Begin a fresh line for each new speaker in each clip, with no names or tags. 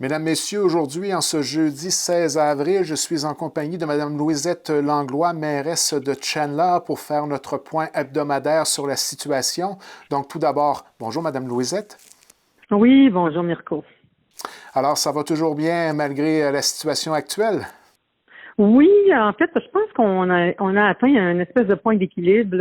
Mesdames, Messieurs, aujourd'hui, en ce jeudi 16 avril, je suis en compagnie de Mme Louisette Langlois, mairesse de Chandler, pour faire notre point hebdomadaire sur la situation. Donc, tout d'abord, bonjour Mme Louisette.
Oui, bonjour Mirko.
Alors, ça va toujours bien malgré la situation actuelle?
Oui, en fait, je pense qu'on a atteint une espèce de point d'équilibre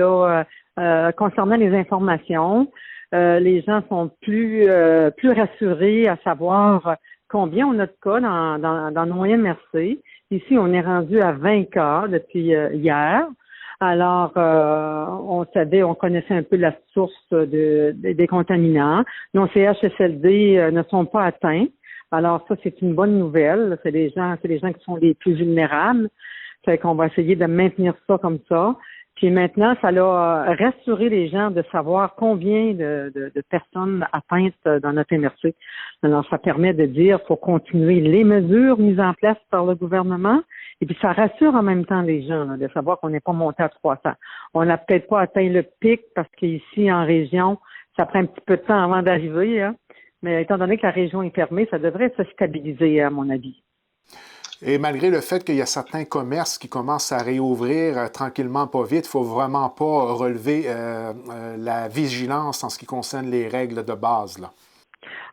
là, concernant les informations. Les gens sont plus rassurés à savoir combien on a de cas dans nos MRC. Ici, on est rendu à 20 cas depuis hier. Alors, on connaissait un peu la source des contaminants. Nos CHSLD ne sont pas atteints. Alors, ça, c'est une bonne nouvelle. C'est les gens qui sont les plus vulnérables. Fait qu'on va essayer de maintenir ça comme ça. Puis maintenant, ça a rassuré les gens de savoir combien de personnes atteintes dans notre MRC. Alors, ça permet de dire qu'il faut continuer les mesures mises en place par le gouvernement. Et puis, ça rassure en même temps les gens là, de savoir qu'on n'est pas monté à 300. On n'a peut-être pas atteint le pic parce qu'ici, en région, ça prend un petit peu de temps avant d'arriver. Hein. Mais étant donné que la région est fermée, ça devrait se stabiliser, à mon avis.
Et malgré le fait qu'il y a certains commerces qui commencent à réouvrir tranquillement, pas vite, il ne faut vraiment pas relever la vigilance en ce qui concerne les règles de base, là.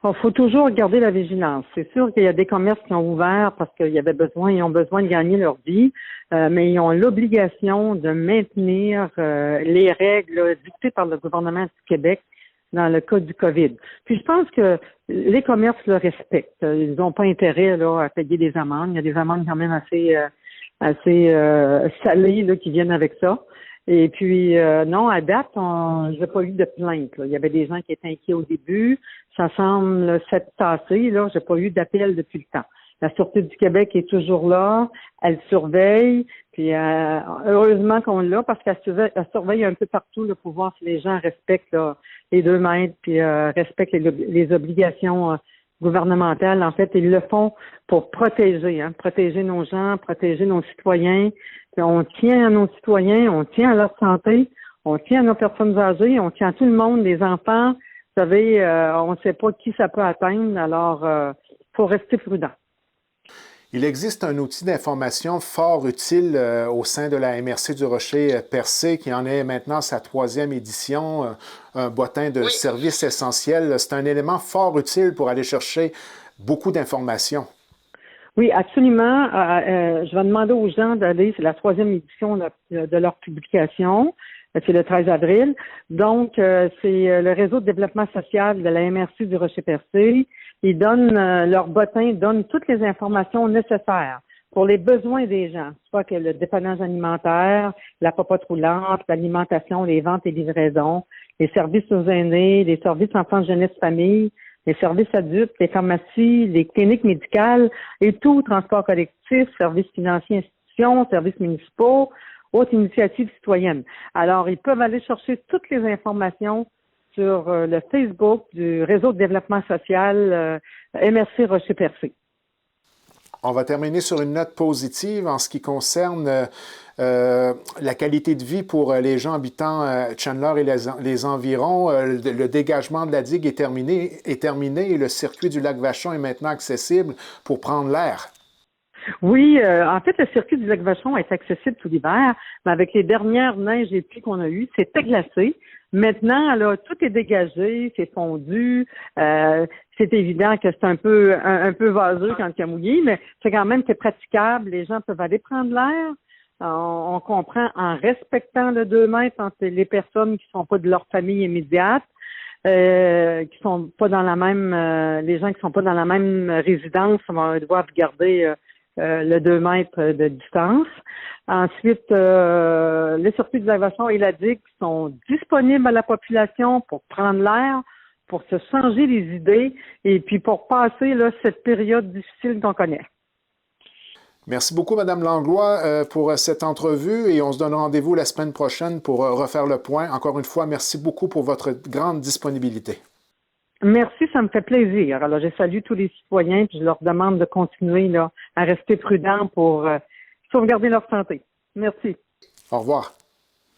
Il faut toujours garder la vigilance. C'est sûr qu'il y a des commerces qui ont ouvert parce qu'ils ils ont besoin de gagner leur vie, mais ils ont l'obligation de maintenir les règles dictées par le gouvernement du Québec dans le cas du COVID. Puis je pense que les commerces le respectent. Ils n'ont pas intérêt là, à payer des amendes. Il y a des amendes quand même assez salées là, qui viennent avec ça. Et puis non, à date, j'ai pas eu de plainte. Là. Il y avait des gens qui étaient inquiets au début. Ça semble s'être tassé. Là, j'ai pas eu d'appel depuis le temps. La Sûreté du Québec est toujours là, elle surveille, puis heureusement qu'on l'a parce qu'elle surveille un peu partout là, pour voir si les gens respectent là, les 2 mètres, puis respectent les obligations gouvernementales. En fait, ils le font pour protéger nos gens, protéger nos citoyens. Puis on tient à nos citoyens, on tient à leur santé, on tient à nos personnes âgées, on tient à tout le monde, les enfants. Vous savez, on ne sait pas qui ça peut atteindre, alors faut rester prudent.
Il existe un outil d'information fort utile au sein de la MRC du Rocher-Percé qui en est maintenant sa 3e édition, un bottin de services essentiels. C'est un élément fort utile pour aller chercher beaucoup d'informations.
Oui, absolument. Je vais demander aux gens d'aller, c'est la 3e édition de leur publication. C'est le 13 avril. Donc, c'est le réseau de développement social de la MRC du Rocher-Percé. Ils donnent leur bottin, donnent toutes les informations nécessaires pour les besoins des gens, soit que le dépannage alimentaire, la popote roulante, l'alimentation, les ventes et livraisons, les services aux aînés, les services enfants, jeunesse, famille, les services adultes, les pharmacies, les cliniques médicales et tout, transport collectif, services financiers, institutions, services municipaux, autres initiatives citoyennes. Alors, ils peuvent aller chercher toutes les informations sur le Facebook du réseau de développement social MRC Rocher-Percé.
On va terminer sur une note positive en ce qui concerne la qualité de vie pour les gens habitant Chandler et les environs. Le dégagement de la digue est terminé et le circuit du lac Vachon est maintenant accessible pour prendre l'air.
Oui, en fait, le circuit du lac Vachon est accessible tout l'hiver, mais avec les dernières neiges et pluies qu'on a eues, c'était glacé. Maintenant, là, tout est dégagé, c'est fondu. C'est évident que c'est un peu vaseux quand il y a mouillé, mais c'est praticable. Les gens peuvent aller prendre l'air. On comprend en respectant le 2 mètres entre les personnes qui sont pas de leur famille immédiate, qui sont pas dans la même, les gens qui sont pas dans la même résidence doivent garder le 2 mètres de distance. Ensuite, les circuits de l'évacuation et la digue sont disponibles à la population pour prendre l'air, pour se changer les idées et puis pour passer là, cette période difficile qu'on connaît.
Merci beaucoup, Mme Langlois, pour cette entrevue et on se donne rendez-vous la semaine prochaine pour refaire le point. Encore une fois, merci beaucoup pour votre grande disponibilité.
Merci, ça me fait plaisir. Alors, je salue tous les citoyens et je leur demande de continuer là, à rester prudents pour sauvegarder leur santé. Merci.
Au revoir.